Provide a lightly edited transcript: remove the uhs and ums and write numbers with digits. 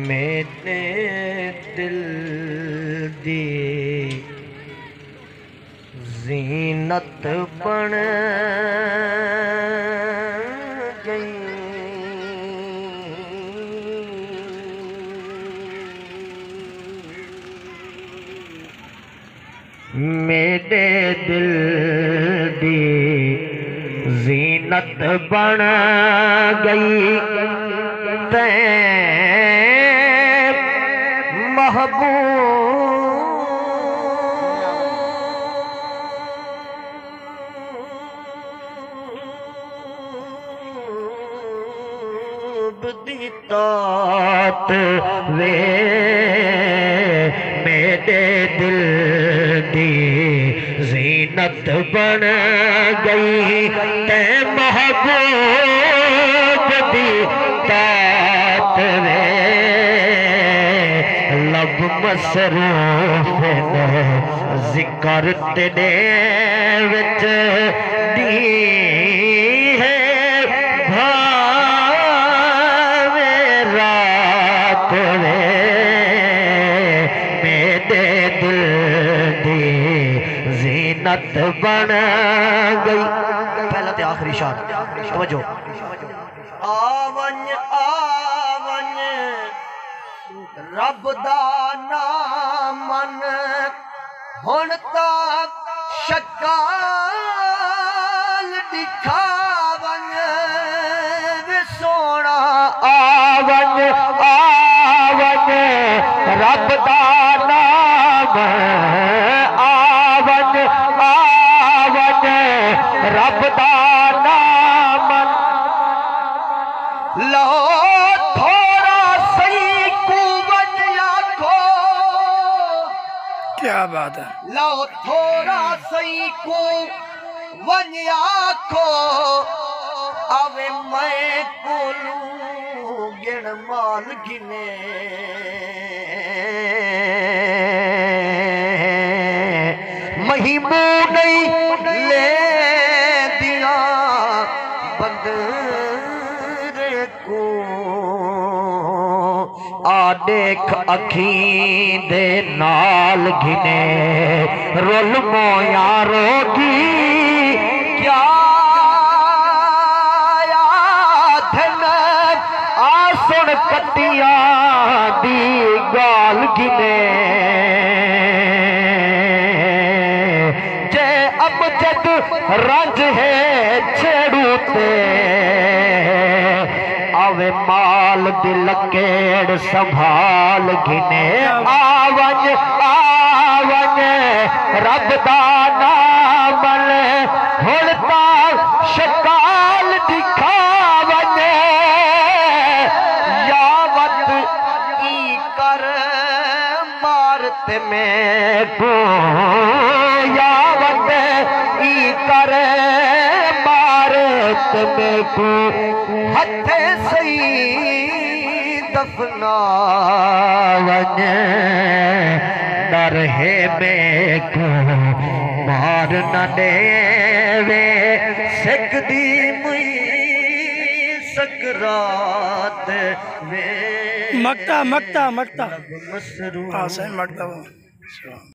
मेरे दिल दी ज़ीनत बन गई। मेरे दिल दी ज़ीनत बन गई ते महबूब दी तात वे मेरे दिल दी ज़ीनत बन गई ते महबूब दी तात वे लब मसरूफ ने ज़िक्र तेरे विच दी है भावे रात वे मेरे दिल दी ज़ीनत बन गई। पहला ते आखिरी शान तवज्जो। आवन आवन रब दा नाम मन हुण तक शक्ल दिखावन वे सोना। आवन आवन रब दा नाम आवन आवन रब दा नाम लो क्या बात है। लो थोड़ा सही को वन आखो आवे मैं कोलू गिण माल गिने। महिमू नहीं ले दिया बंदर को आ देख अखीं दे नाल घिने रुल मोयारों की क्या आधन आ सुन कटिया दी गाल गिने। जे अब जद रंज है छेड़ू ते आवे माल दिल केड़ संभाल घिने। आवन आवन रब दा नाम हुण तां शकाल दिखावन यावत ई कर मारत में को यावत ई कर मारत में को हथे सही दफनावन डर है में को मार न देवे सकदी मुई सकरात वे मकता मकता मकता मसरूफ। हाँ सही मकता।